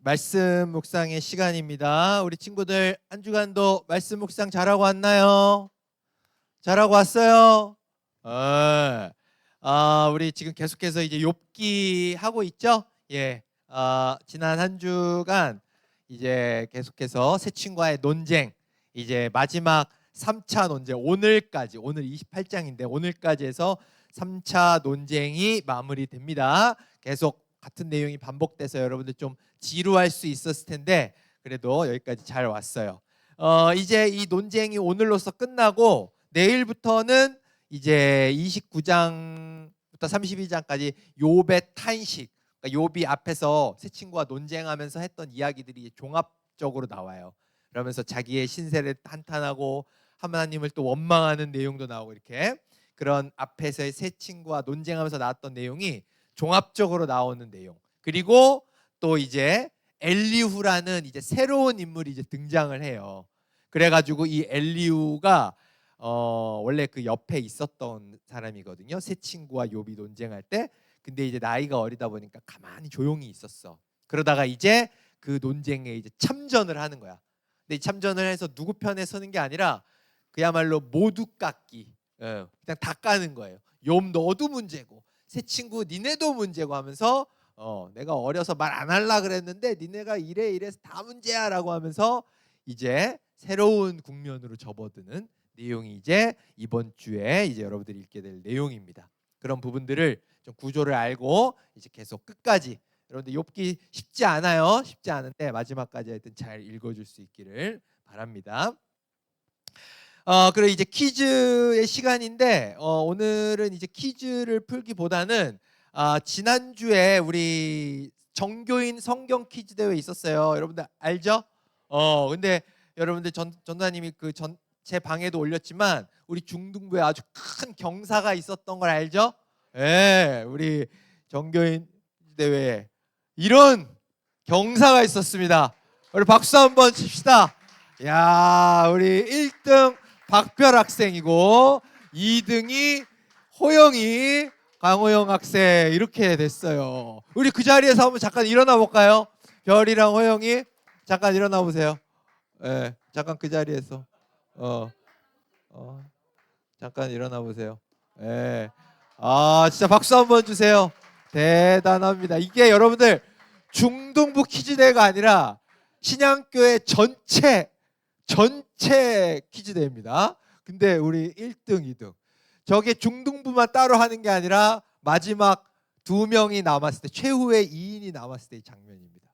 말씀 묵상의 시간입니다. 우리 친구들 한 주간도 말씀 묵상 잘하고 왔나요? 잘하고 왔어요? 우리 지금 계속해서 이제 욥기 하고 있죠? 예. 지난 한 주간 이제 계속해서 새 친구와의 논쟁, 이제 마지막 3차 논쟁, 오늘까지, 오늘 28장인데 오늘까지 해서 3차 논쟁이 마무리됩니다. 계속 같은 내용이 반복돼서 여러분들 좀 지루할 수 있었을 텐데 그래도 여기까지 잘 왔어요. 이제 이 논쟁이 오늘로서 끝나고 내일부터는 이제 29장부터 32장까지 욥의 탄식, 그러니까 욥이 앞에서 새 친구와 논쟁하면서 했던 이야기들이 종합적으로 나와요. 그러면서 자기의 신세를 한탄하고 하나님을 또 원망하는 내용도 나오고, 이렇게 그런 앞에서의 새 친구와 논쟁하면서 나왔던 내용이 종합적으로 나오는 내용. 그리고 또 이제 엘리후라는 이제 새로운 인물이 이제 등장을 해요. 그래가지고 이 엘리후가 원래 그 옆에 있었던 사람이거든요. 새 친구와 욥이 논쟁할 때. 근데 이제 나이가 어리다 보니까 가만히 조용히 있었어. 그러다가 이제 그 논쟁에 이제 참전을 하는 거야. 근데 이 참전을 해서 누구 편에 서는 게 아니라 그야말로 모두 깎기. 그냥 다 까는 거예요. 욥 너도 문제고, 새 친구 니네도 문제고 하면서 내가 어려서 말 안 할라 그랬는데 니네가 이래 이래서 다 문제야 라고 하면서 이제 새로운 국면으로 접어드는 내용이 이제 이번 주에 이제 여러분들이 읽게 될 내용입니다. 그런 부분들을 좀 구조를 알고 이제 계속 끝까지, 여러분들 욥기 쉽지 않아요. 쉽지 않은데 마지막까지 하여튼 잘 읽어줄 수 있기를 바랍니다. 그리고 이제 퀴즈의 시간인데 오늘은 이제 퀴즈를 풀기보다는 지난주에 우리 정교인 성경 퀴즈 대회 있었어요. 여러분들 알죠? 근데 여러분들 전도사님이 제 방에도 올렸지만 우리 중등부에 아주 큰 경사가 있었던 걸 알죠? 예, 우리 정교인 대회에 이런 경사가 있었습니다. 우리 박수 한번 칩시다. 야, 우리 1등 박별 학생이고 2등이 호영이, 강호영 학생, 이렇게 됐어요. 우리 그 자리에서 한번 잠깐 일어나 볼까요? 별이랑 호영이 잠깐 일어나 보세요. 예, 잠깐 그 자리에서 잠깐 일어나 보세요. 예. 진짜 박수 한번 주세요. 대단합니다. 이게 여러분들 중등부 퀴즈 대회가 아니라 신양교회 전체 퀴즈 대회입니다. 근데 우리 1등, 2등 저게 중등부만 따로 하는 게 아니라 마지막 2명이 남았을 때, 최후의 2인이 남았을 때 이 장면입니다.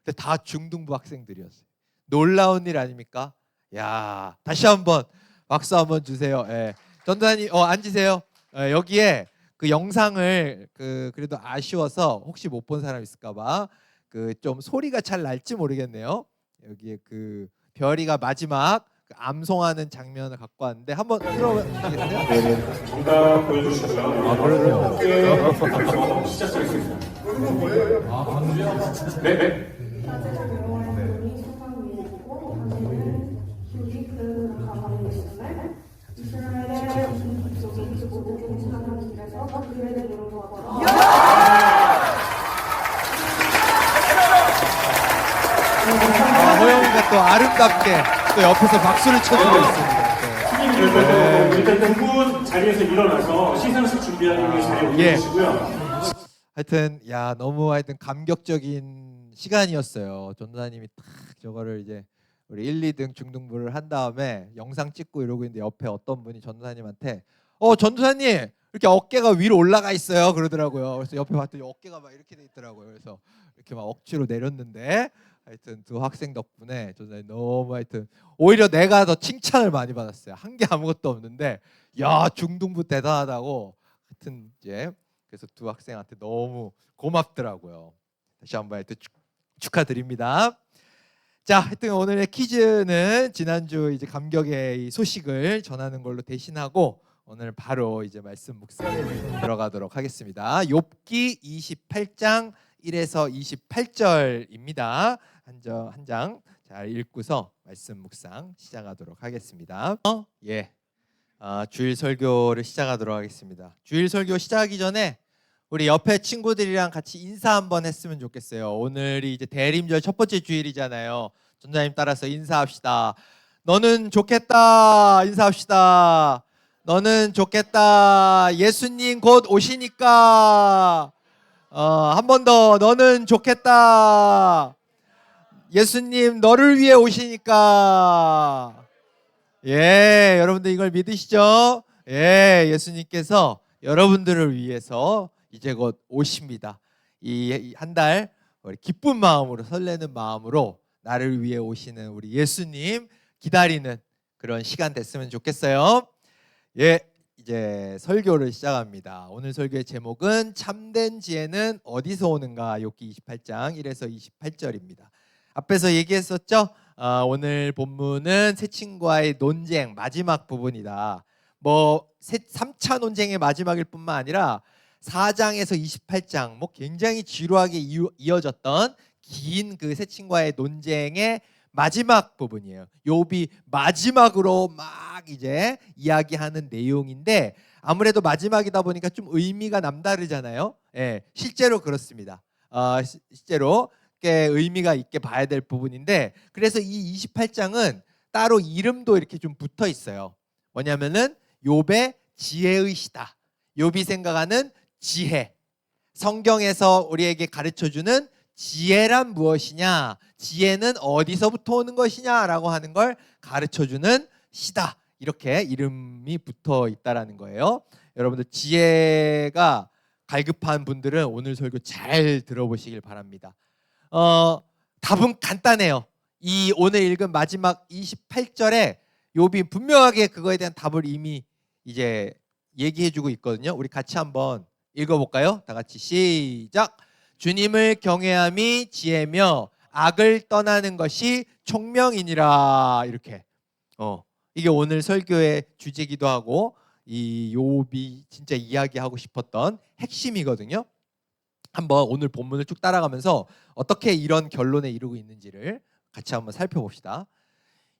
근데 다 중등부 학생들이었어요. 놀라운 일 아닙니까? 야, 다시 한번 박수 한번 주세요. 예. 전도사님 앉으세요. 여기에 그 영상을 그래도 아쉬워서 혹시 못 본 사람 있을까봐 좀 소리가 잘 날지 모르겠네요. 여기에 별이가 마지막 암송하는 장면을 갖고 왔는데 한번 들어보시겠어요? 네. 정답 보여주시죠. 그래서 시작하겠습니다. 네. 호영이가 또 아름답게 또 옆에서 박수를 쳐주고 있습니다. 일단 두 분 자리에서 일어나서 시상식 준비하는 게 자리에 올려주시고요. 하여튼 너무 하여튼 감격적인 시간이었어요. 전도사님이 딱 저거를 이제 우리 1, 2등 중등부를 한 다음에 영상 찍고 이러고 있는데 옆에 어떤 분이 전도사님한테 전도사님 이렇게 어깨가 위로 올라가 있어요 그러더라고요. 그래서 옆에 봤더니 어깨가 막 이렇게 돼 있더라고요. 그래서 이렇게 막 억지로 내렸는데 하여튼 두 학생 덕분에 전도사님 너무 하여튼 오히려 내가 더 칭찬을 많이 받았어요. 한 게 아무것도 없는데 야, 중등부 대단하다고. 하여튼 이제 그래서 두 학생한테 너무 고맙더라고요. 다시 한번 하여튼 축하드립니다. 자, 하여튼 오늘의 퀴즈는 지난주 이제 감격의 이 소식을 전하는 걸로 대신하고 오늘 바로 이제 말씀 묵상에 들어가도록 하겠습니다. 욥기 28장 1에서 28절입니다. 한 장 잘 읽고서 말씀 묵상 시작하도록 하겠습니다. 주일 설교를 시작하도록 하겠습니다. 주일 설교 시작하기 전에 우리 옆에 친구들이랑 같이 인사 한번 했으면 좋겠어요. 오늘이 이제 대림절 첫 번째 주일이잖아요. 전자님 따라서 인사합시다. 너는 좋겠다. 인사합시다. 너는 좋겠다. 예수님 곧 오시니까. 한 번 더. 너는 좋겠다. 예수님 너를 위해 오시니까. 예, 여러분들 이걸 믿으시죠? 예, 예수님께서 여러분들을 위해서 이제 곧 오십니다. 이 한 달 기쁜 마음으로 설레는 마음으로 나를 위해 오시는 우리 예수님 기다리는 그런 시간 됐으면 좋겠어요. 예, 이제 설교를 시작합니다. 오늘 설교의 제목은 참된 지혜는 어디서 오는가? 욥기 28장 1에서 28절입니다. 앞에서 얘기했었죠? 오늘 본문은 새 친구와의 논쟁 마지막 부분이다. 3차 논쟁의 마지막일 뿐만 아니라 4장에서 28장 굉장히 지루하게 이어졌던 긴 그 새 친구와의 논쟁의 마지막 부분이에요. 욥이 마지막으로 막 이제 이야기하는 내용인데 아무래도 마지막이다 보니까 좀 의미가 남다르잖아요. 예, 실제로 그렇습니다. 실제로 꽤 의미가 있게 봐야 될 부분인데 그래서 이 28장은 따로 이름도 이렇게 좀 붙어 있어요. 뭐냐면은 욥의 지혜의 시다. 욥이 생각하는 지혜. 성경에서 우리에게 가르쳐주는 지혜란 무엇이냐, 지혜는 어디서부터 오는 것이냐라고 하는 걸 가르쳐주는 시다. 이렇게 이름이 붙어 있다라는 거예요. 여러분들 지혜가 갈급한 분들은 오늘 설교 잘 들어보시길 바랍니다. 답은 간단해요. 이 오늘 읽은 마지막 28절에 욥이 분명하게 그거에 대한 답을 이미 이제 얘기해주고 있거든요. 우리 같이 한번 읽어볼까요? 다 같이 시작. 주님을 경외함이 지혜며 악을 떠나는 것이 총명이니라. 이렇게 이게 오늘 설교의 주제기도 하고 이 욥이 진짜 이야기하고 싶었던 핵심이거든요. 한번 오늘 본문을 쭉 따라가면서 어떻게 이런 결론에 이르고 있는지를 같이 한번 살펴봅시다.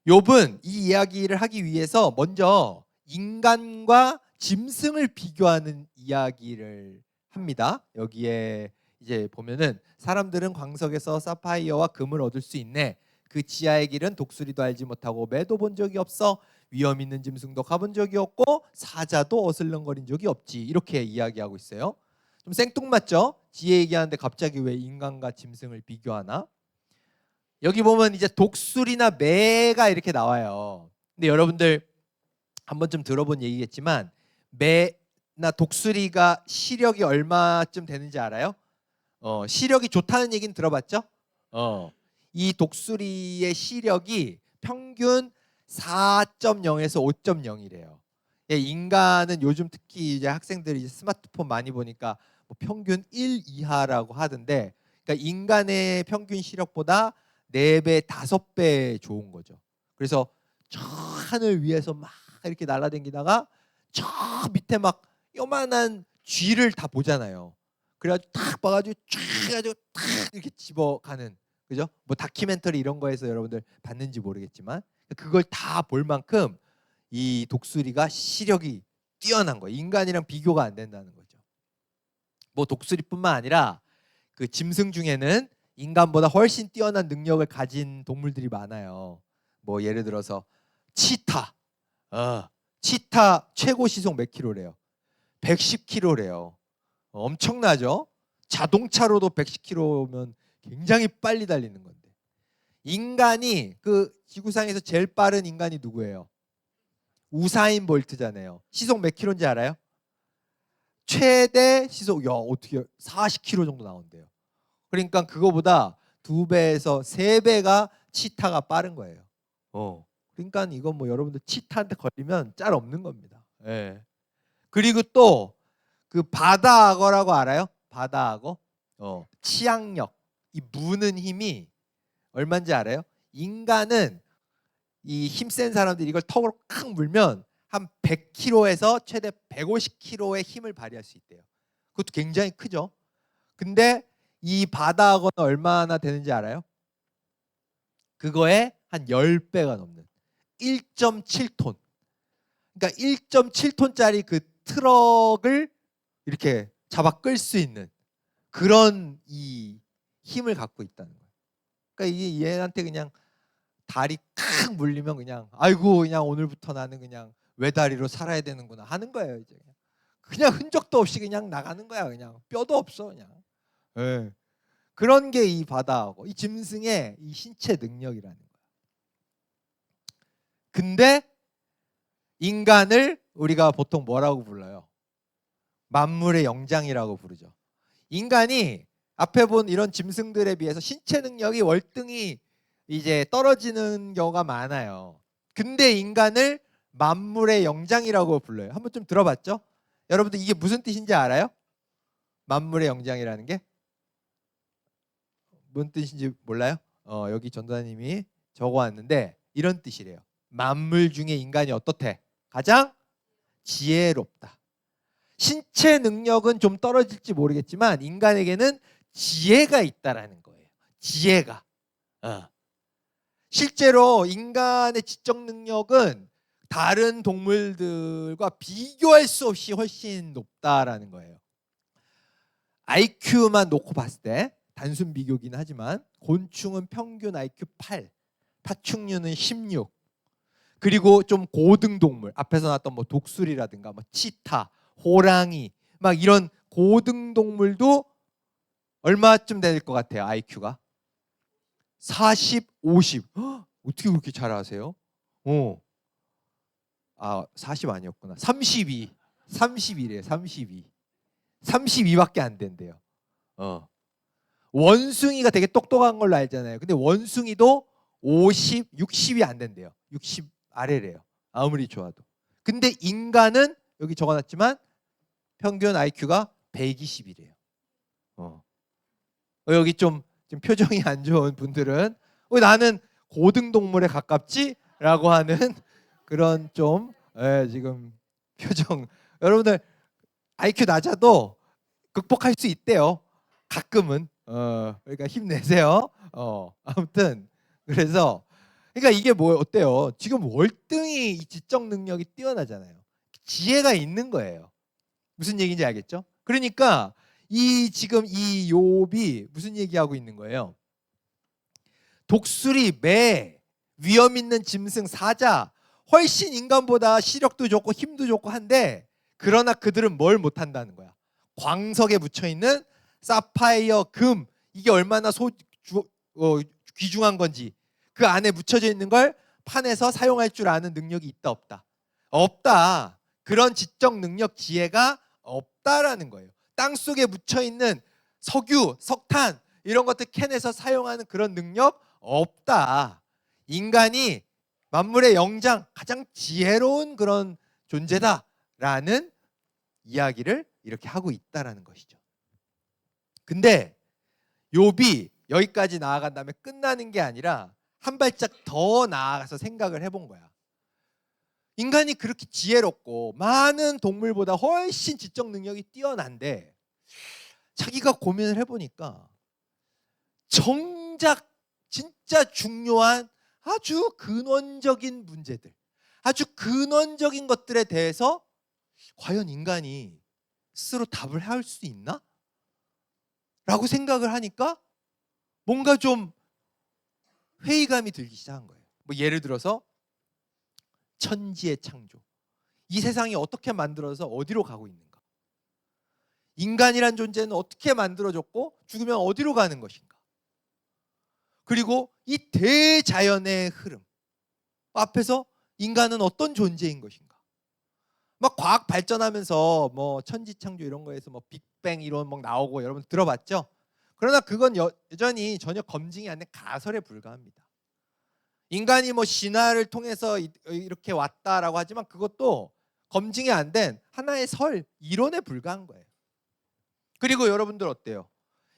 욥은 이 이야기를 하기 위해서 먼저 인간과 짐승을 비교하는 이야기를 합니다. 여기에 이제 보면은 사람들은 광석에서 사파이어와 금을 얻을 수 있네. 그 지하의 길은 독수리도 알지 못하고 매도 본 적이 없어. 위험 있는 짐승도 가본 적이 없고 사자도 어슬렁거린 적이 없지. 이렇게 이야기하고 있어요. 좀 생뚱맞죠? 지혜 얘기하는데 갑자기 왜 인간과 짐승을 비교하나? 여기 보면 이제 독수리나 매가 이렇게 나와요. 근데 여러분들 한 번쯤 들어본 얘기겠지만 매나 독수리가 시력이 얼마쯤 되는지 알아요? 시력이 좋다는 얘기는 들어봤죠? 이 독수리의 시력이 평균 4.0에서 5.0이래요. 예, 인간은 요즘 특히 이제 학생들이 이제 스마트폰 많이 보니까 평균 1 이하라고 하던데, 그러니까 인간의 평균 시력보다 4배, 5배 좋은 거죠. 그래서 저 하늘 위에서 막 이렇게 날아다니다가 저 밑에 막 요만한 쥐를 다 보잖아요. 그래가지고 탁 봐가지고 쫙 해가지고 탁 이렇게 집어가는, 그죠? 다큐멘터리 이런 거에서 여러분들 봤는지 모르겠지만 그걸 다 볼 만큼 이 독수리가 시력이 뛰어난 거예요. 인간이랑 비교가 안 된다는 거죠. 독수리뿐만 아니라 그 짐승 중에는 인간보다 훨씬 뛰어난 능력을 가진 동물들이 많아요. 예를 들어서 치타. 치타 최고 시속 몇 킬로래요? 110킬로래요. 엄청나죠? 자동차로도 110킬로면 굉장히 빨리 달리는 건데. 인간이 그 지구상에서 제일 빠른 인간이 누구예요? 우사인 볼트잖아요. 시속 몇 킬로인지 알아요? 최대 시속 어떻게 40킬로 정도 나온대요. 그러니까 그거보다 2배에서 3배가 치타가 빠른 거예요. 그러니까 이건 여러분들 치타한테 걸리면 짤 없는 겁니다. 예. 그리고 또 그 바다악어라고 알아요? 바다악어? 치악력, 이 무는 힘이 얼마인지 알아요? 인간은 이 힘센 사람들이 이걸 턱으로 칵 물면 한 100kg에서 최대 150kg의 힘을 발휘할 수 있대요. 그것도 굉장히 크죠. 근데 이 바다악어는 얼마나 되는지 알아요? 그거에 한 10배가 넘는 1.7톤. 그러니까 1.7톤짜리 그 트럭을 이렇게 잡아 끌 수 있는 그런 이 힘을 갖고 있다는 거예요. 그러니까 이게 얘한테 그냥 다리 칵 물리면 그냥 아이고 그냥 오늘부터 나는 그냥 외다리로 살아야 되는구나 하는 거예요. 이제 그냥 흔적도 없이 그냥 나가는 거야. 그냥 뼈도 없어 그냥. 예. 그런 게 이 바다하고 이 짐승의 이 신체 능력이라는 거예요. 근데 인간을 우리가 보통 뭐라고 불러요? 만물의 영장이라고 부르죠. 인간이 앞에 본 이런 짐승들에 비해서 신체 능력이 월등히 이제 떨어지는 경우가 많아요. 근데 인간을 만물의 영장이라고 불러요. 한번 좀 들어봤죠? 여러분들 이게 무슨 뜻인지 알아요? 만물의 영장이라는 게 무슨 뜻인지 몰라요? 여기 전도사님이 적어왔는데 이런 뜻이래요. 만물 중에 인간이 어떻대? 가장 지혜롭다. 신체 능력은 좀 떨어질지 모르겠지만 인간에게는 지혜가 있다라는 거예요. 지혜가. 실제로 인간의 지적 능력은 다른 동물들과 비교할 수 없이 훨씬 높다라는 거예요. IQ만 놓고 봤을 때 단순 비교긴 하지만 곤충은 평균 IQ 8, 파충류는 16, 그리고 좀 고등 동물 앞에서 나왔던 뭐 독수리라든가 뭐 치타, 호랑이 막 이런 고등 동물도 얼마쯤 될 것 같아요? IQ가 40, 50. 어떻게 그렇게 잘 아세요? 40 아니었구나. 32. 32래요. 32. 32밖에 안 된대요. 원숭이가 되게 똑똑한 걸로 알잖아요. 근데 원숭이도 50, 60이 안 된대요. 60 아래래요. 아무리 좋아도. 근데 인간은 여기 적어놨지만 평균 IQ가 120이래요. 여기 좀 표정이 안 좋은 분들은 왜 나는 고등동물에 가깝지? 라고 하는 그런 좀 지금 표정. 여러분들 IQ 낮아도 극복할 수 있대요. 가끔은. 그러니까 힘내세요. 아무튼 그래서 그러니까 이게 뭐 어때요? 지금 월등히 이 지적 능력이 뛰어나잖아요. 지혜가 있는 거예요. 무슨 얘기인지 알겠죠? 그러니까 이 지금 이 욥이 무슨 얘기하고 있는 거예요? 독수리, 매, 위험 있는 짐승, 사자 훨씬 인간보다 시력도 좋고 힘도 좋고 한데 그러나 그들은 뭘 못한다는 거야? 광석에 묻혀있는 사파이어, 금 이게 얼마나 귀중한 건지 그 안에 묻혀져 있는 걸 판에서 사용할 줄 아는 능력이 있다 없다? 없다. 그런 지적 능력 지혜가 없다라는 거예요. 땅속에 묻혀있는 석유, 석탄 이런 것들 캔에서 사용하는 그런 능력 없다. 인간이 만물의 영장 가장 지혜로운 그런 존재다라는 이야기를 이렇게 하고 있다라는 것이죠. 근데 욥이 여기까지 나아간 다음에 끝나는 게 아니라 한 발짝 더 나아가서 생각을 해본 거야. 인간이 그렇게 지혜롭고 많은 동물보다 훨씬 지적 능력이 뛰어난데 자기가 고민을 해보니까 정작 진짜 중요한 아주 근원적인 문제들, 아주 근원적인 것들에 대해서 과연 인간이 스스로 답을 할 수 있나? 라고 생각을 하니까 뭔가 좀 회의감이 들기 시작한 거예요. 뭐 예를 들어서 천지의 창조, 이 세상이 어떻게 만들어서 어디로 가고 있는가? 인간이란 존재는 어떻게 만들어졌고 죽으면 어디로 가는 것인가? 그리고 이 대자연의 흐름 앞에서 인간은 어떤 존재인 것인가? 막 과학 발전하면서 뭐 천지창조 이런 거에서 뭐 빅뱅 이런 막 나오고 여러분 들어봤죠? 그러나 그건 여전히 전혀 검증이 안 된 가설에 불과합니다. 인간이 뭐 신화를 통해서 이렇게 왔다라고 하지만 그것도 검증이 안 된 하나의 설, 이론에 불과한 거예요. 그리고 여러분들 어때요?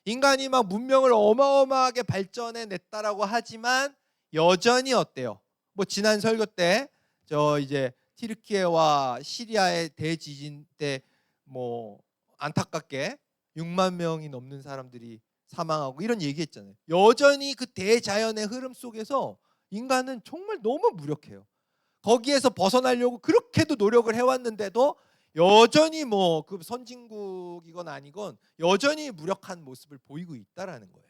인간이 막 문명을 어마어마하게 발전해 냈다라고 하지만 여전히 어때요? 뭐 지난 설교 때 저 이제 튀르키예와 시리아의 대지진 때 뭐 안타깝게 6만 명이 넘는 사람들이 사망하고 이런 얘기했잖아요. 여전히 그 대자연의 흐름 속에서 인간은 정말 너무 무력해요. 거기에서 벗어나려고 그렇게도 노력을 해왔는데도 여전히 뭐 그 선진국이건 아니건 여전히 무력한 모습을 보이고 있다라는 거예요.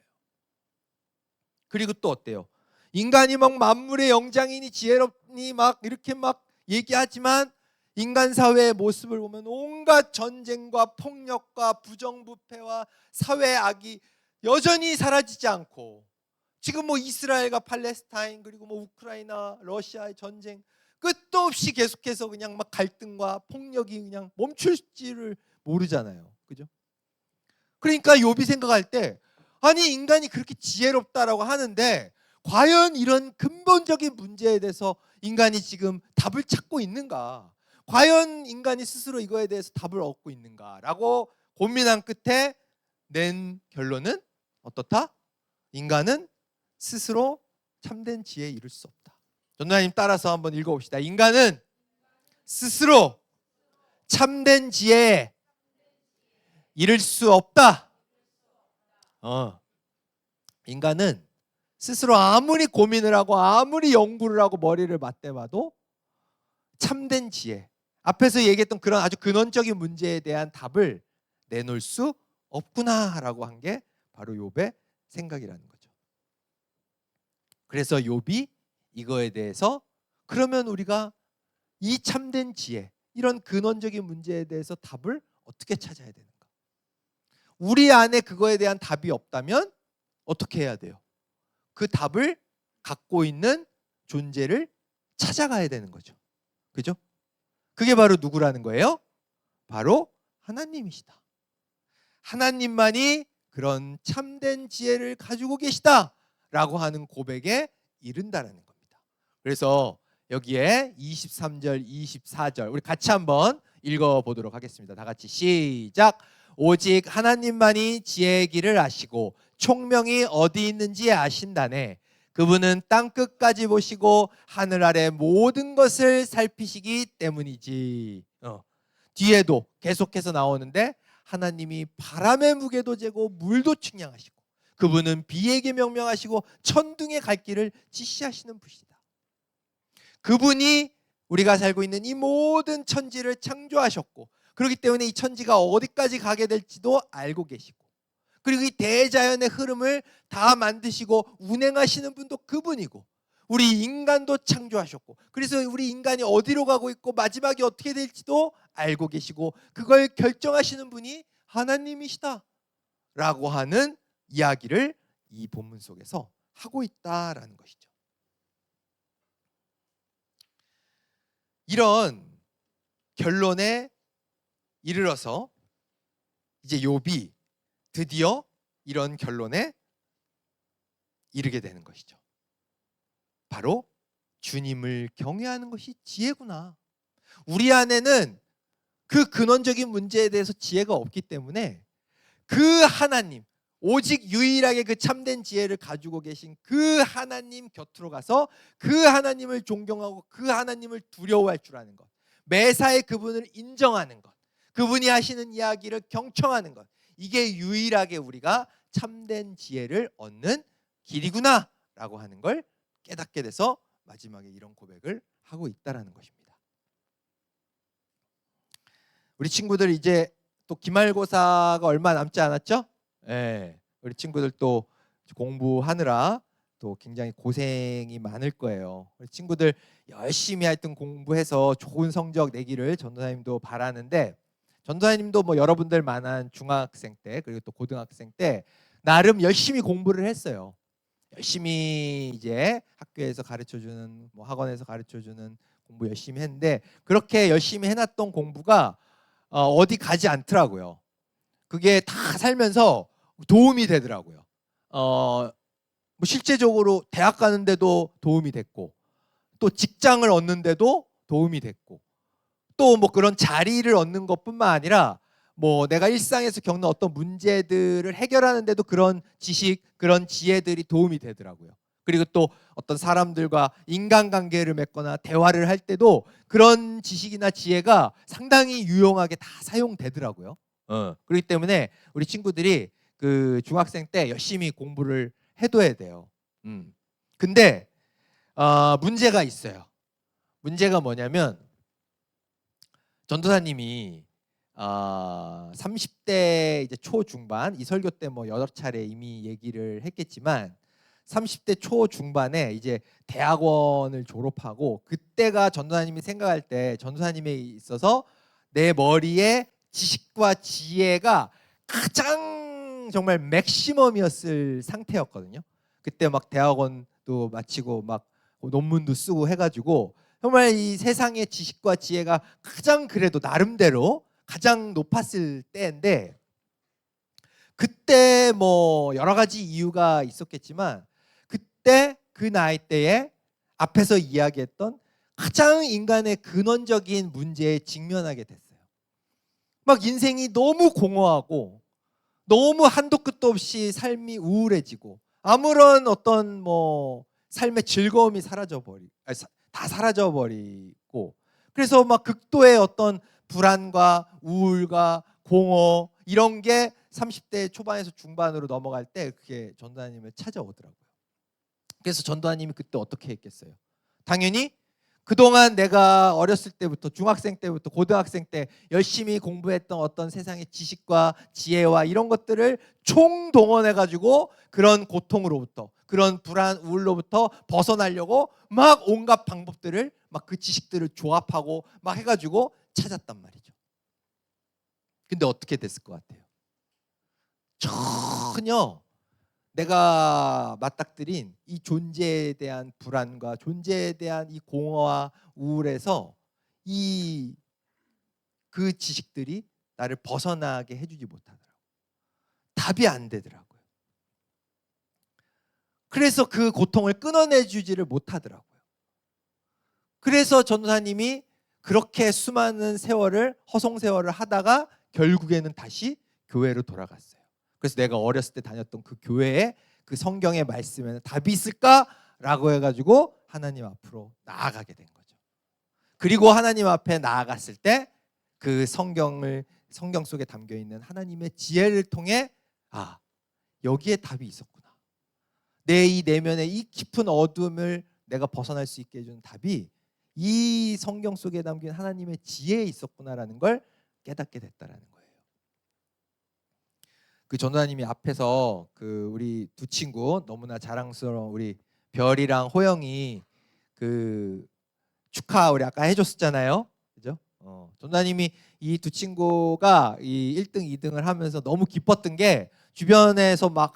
그리고 또 어때요? 인간이 막 만물의 영장이니 지혜롭니 막 이렇게 막 얘기하지만 인간 사회의 모습을 보면 온갖 전쟁과 폭력과 부정부패와 사회 악이 여전히 사라지지 않고, 지금 뭐 이스라엘과 팔레스타인 그리고 뭐 우크라이나 러시아의 전쟁 끝도 없이 계속해서 그냥 막 갈등과 폭력이 그냥 멈출지를 모르잖아요. 그죠? 그러니까 욥이 생각할 때, 아니 인간이 그렇게 지혜롭다라고 하는데 과연 이런 근본적인 문제에 대해서 인간이 지금 답을 찾고 있는가? 과연 인간이 스스로 이거에 대해서 답을 얻고 있는가라고 고민한 끝에 낸 결론은 어떻다? 인간은 스스로 참된 지혜에 이를 수 없다. 전도사님 따라서 한번 읽어봅시다. 인간은 스스로 참된 지혜에 이를 수 없다. 인간은 스스로 아무리 고민을 하고 아무리 연구를 하고 머리를 맞대봐도 참된 지혜, 앞에서 얘기했던 그런 아주 근원적인 문제에 대한 답을 내놓을 수 없구나라고 한 게 바로 욥의 생각이라는 거죠. 그래서 욥이 이거에 대해서, 그러면 우리가 이 참된 지혜, 이런 근원적인 문제에 대해서 답을 어떻게 찾아야 되는가? 우리 안에 그거에 대한 답이 없다면 어떻게 해야 돼요? 그 답을 갖고 있는 존재를 찾아가야 되는 거죠. 그죠? 그게 바로 누구라는 거예요? 바로 하나님이시다. 하나님만이 그런 참된 지혜를 가지고 계시다라고 하는 고백에 이른다라는 겁니다. 그래서 여기에 23절, 24절 우리 같이 한번 읽어보도록 하겠습니다. 다 같이 시작. 오직 하나님만이 지혜의 길을 아시고 총명이 어디 있는지 아신다네. 그분은 땅 끝까지 보시고 하늘 아래 모든 것을 살피시기 때문이지. 뒤에도 계속해서 나오는데, 하나님이 바람의 무게도 재고 물도 측량하시고 그분은 비에게 명명하시고 천둥의 갈 길을 지시하시는 분이다. 그분이 우리가 살고 있는 이 모든 천지를 창조하셨고, 그렇기 때문에 이 천지가 어디까지 가게 될지도 알고 계시고, 그리고 이 대자연의 흐름을 다 만드시고 운행하시는 분도 그분이고, 우리 인간도 창조하셨고, 그래서 우리 인간이 어디로 가고 있고 마지막이 어떻게 될지도 알고 계시고, 그걸 결정하시는 분이 하나님이시다 라고 하는 이야기를 이 본문 속에서 하고 있다라는 것이죠. 이런 결론에 이르러서 이제 욥이 드디어 이런 결론에 이르게 되는 것이죠. 바로 주님을 경외하는 것이 지혜구나. 우리 안에는 그 근원적인 문제에 대해서 지혜가 없기 때문에 그 하나님, 오직 유일하게 그 참된 지혜를 가지고 계신 그 하나님 곁으로 가서 그 하나님을 존경하고 그 하나님을 두려워할 줄 아는 것, 매사에 그분을 인정하는 것, 그분이 하시는 이야기를 경청하는 것, 이게 유일하게 우리가 참된 지혜를 얻는 길이구나 라고 하는 걸 깨닫게 돼서 마지막에 이런 고백을 하고 있다라는 것입니다. 우리 친구들 이제 또 기말고사가 얼마 남지 않았죠? 예, 우리 친구들 또 공부하느라 또 굉장히 고생이 많을 거예요. 우리 친구들 열심히 하여튼 공부해서 좋은 성적 내기를 전도사님도 바라는데, 전도사님도 뭐 여러분들 만한 중학생 때 그리고 또 고등학생 때 나름 열심히 공부를 했어요. 열심히 이제 학교에서 가르쳐주는 뭐 학원에서 가르쳐주는 공부 열심히 했는데, 그렇게 열심히 해놨던 공부가 어디 가지 않더라고요. 그게 다 살면서 도움이 되더라고요. 뭐 실제적으로 대학 가는데도 도움이 됐고, 또 직장을 얻는데도 도움이 됐고, 또 뭐 그런 자리를 얻는 것뿐만 아니라 뭐 내가 일상에서 겪는 어떤 문제들을 해결하는 데도 그런 지식, 그런 지혜들이 도움이 되더라고요. 그리고 또 어떤 사람들과 인간관계를 맺거나 대화를 할 때도 그런 지식이나 지혜가 상당히 유용하게 다 사용되더라고요. 그렇기 때문에 우리 친구들이 그 중학생 때 열심히 공부를 해둬야 돼요. 근데 문제가 있어요. 문제가 뭐냐면, 전도사님이 30대 이제 초중반, 이 설교 때 뭐 여러 차례 이미 얘기를 했겠지만 30대 초중반에 이제 대학원을 졸업하고, 그때가 전도사님이 생각할 때 전도사님에 있어서 내 머리에 지식과 지혜가 가장 정말 맥시멈이었을 상태였거든요. 그때 막 대학원도 마치고 막 논문도 쓰고 해가지고 정말 이 세상의 지식과 지혜가 가장, 그래도 나름대로 가장 높았을 때인데, 그때 뭐 여러 가지 이유가 있었겠지만 그때 그 나이 때에 앞에서 이야기했던 가장 인간의 근원적인 문제에 직면하게 됐어요. 막 인생이 너무 공허하고 너무 한도 끝도 없이 삶이 우울해지고 아무런 어떤 뭐 삶의 즐거움이 다 사라져버리고, 그래서 막 극도의 어떤 불안과 우울과 공허, 이런 게 30대 초반에서 중반으로 넘어갈 때 그게 전도사님을 찾아오더라고요. 그래서 전도사님이 그때 어떻게 했겠어요? 당연히 그동안 내가 어렸을 때부터, 중학생 때부터 고등학생 때 열심히 공부했던 어떤 세상의 지식과 지혜와 이런 것들을 총동원해가지고 그런 고통으로부터, 그런 불안, 우울로부터 벗어나려고 막 온갖 방법들을, 막 그 지식들을 조합하고 막 해가지고 찾았단 말이죠. 근데 어떻게 됐을 것 같아요? 전혀 내가 맞닥뜨린 이 존재에 대한 불안과 존재에 대한 이 공허와 우울에서 그 지식들이 나를 벗어나게 해주지 못하더라고요. 답이 안 되더라고요. 그래서 그 고통을 끊어내주지를 못하더라고요. 그래서 전도사님이 그렇게 수많은 세월을, 허송세월을 하다가 결국에는 다시 교회로 돌아갔어요. 그래서 내가 어렸을 때 다녔던 그 교회에 그 성경의 말씀에는 답이 있을까라고 해가지고 하나님 앞으로 나아가게 된 거죠. 그리고 하나님 앞에 나아갔을 때 그 성경 속에 담겨 있는 하나님의 지혜를 통해, 여기에 답이 있었구나. 내 이 내면의 이 깊은 어둠을 내가 벗어날 수 있게 해주는 답이 이 성경 속에 담긴 하나님의 지혜에 있었구나라는 걸 깨닫게 됐다라는 거예요. 그 전도사님이 앞에서 그 우리 두 친구, 너무나 자랑스러운 우리 별이랑 호영이 그 축하 우리 아까 해줬었잖아요, 그죠? 전도사님이 이 두 친구가 이 1등, 2등을 하면서 너무 기뻤던 게, 주변에서 막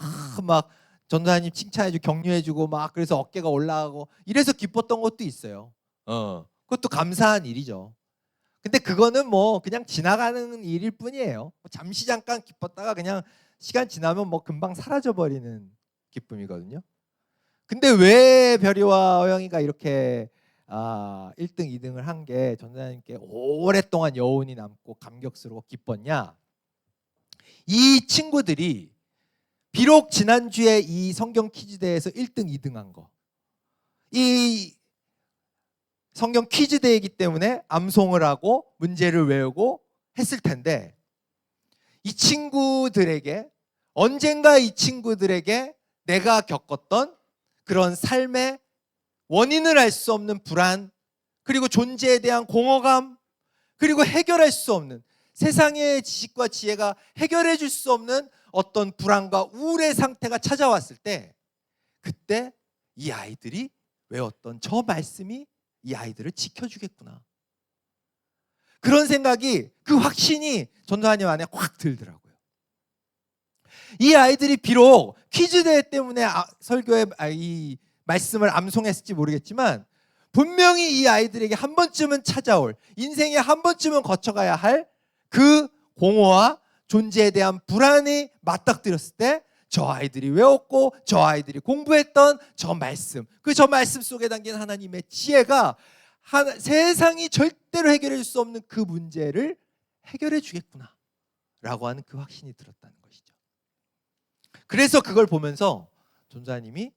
전도사님 칭찬해주고 격려해주고 막, 그래서 어깨가 올라가고 이래서 기뻤던 것도 있어요. 그것도 감사한 일이죠. 근데 그거는 뭐 그냥 지나가는 일일 뿐이에요. 잠시 잠깐 기뻤다가 그냥 시간 지나면 뭐 금방 사라져버리는 기쁨이거든요. 근데 왜 별이와 호영이가 이렇게 1등, 2등을 한 게 전도사님께 오랫동안 여운이 남고 감격스러워 기뻤냐? 이 친구들이 비록 지난주에 이 성경 퀴즈대회에서 1등, 2등 한 거, 이 성경 퀴즈대회이기 때문에 암송을 하고 문제를 외우고 했을 텐데, 이 친구들에게, 언젠가 이 친구들에게 내가 겪었던 그런 삶의 원인을 알 수 없는 불안, 그리고 존재에 대한 공허감, 그리고 해결할 수 없는, 세상의 지식과 지혜가 해결해 줄 수 없는 어떤 불안과 우울의 상태가 찾아왔을 때, 그때 이 아이들이 외웠던 저 말씀이 이 아이들을 지켜주겠구나, 그런 생각이, 그 확신이 전도사님 안에 확 들더라고요. 이 아이들이 비록 퀴즈대회 때문에 설교에 이 말씀을 암송했을지 모르겠지만, 분명히 이 아이들에게 한 번쯤은 찾아올, 인생에 한 번쯤은 거쳐가야 할 그 공허와 존재에 대한 불안이 맞닥뜨렸을 때, 저 아이들이 외웠고 저 아이들이 공부했던 저 말씀, 저 말씀 속에 담긴 하나님의 지혜가 세상이 절대로 해결해 줄 수 없는 그 문제를 해결해 주겠구나 라고 하는 그 확신이 들었다는 것이죠. 그래서 그걸 보면서 전도사님이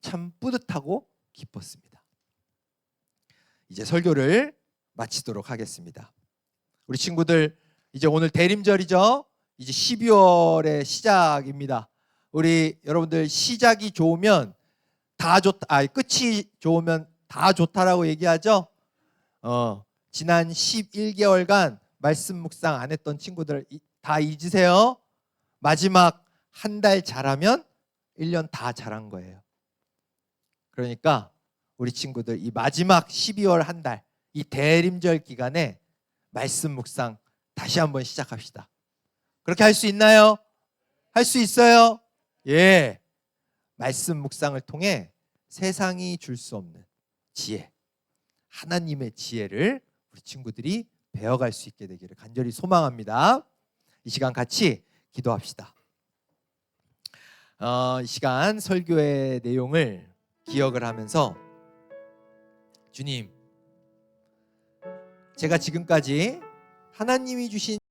참 뿌듯하고 기뻤습니다. 이제 설교를 마치도록 하겠습니다. 우리 친구들, 이제 오늘 대림절이죠. 이제 12월의 시작입니다. 우리 여러분들, 시작이 좋으면 다 좋다, 끝이 좋으면 다 좋다라고 얘기하죠. 지난 11개월간 말씀 묵상 안 했던 친구들 다 잊으세요. 마지막 한 달 잘하면 1년 다 잘한 거예요. 그러니까 우리 친구들 이 마지막 12월 한 달, 이 대림절 기간에 말씀 묵상 다시 한번 시작합시다. 그렇게 할 수 있나요? 할 수 있어요? 예. 말씀 묵상을 통해 세상이 줄 수 없는 지혜, 하나님의 지혜를 우리 친구들이 배워갈 수 있게 되기를 간절히 소망합니다. 이 시간 같이 기도합시다. 이 시간 설교의 내용을 기억을 하면서 주님, 제가 지금까지 하나님이 주신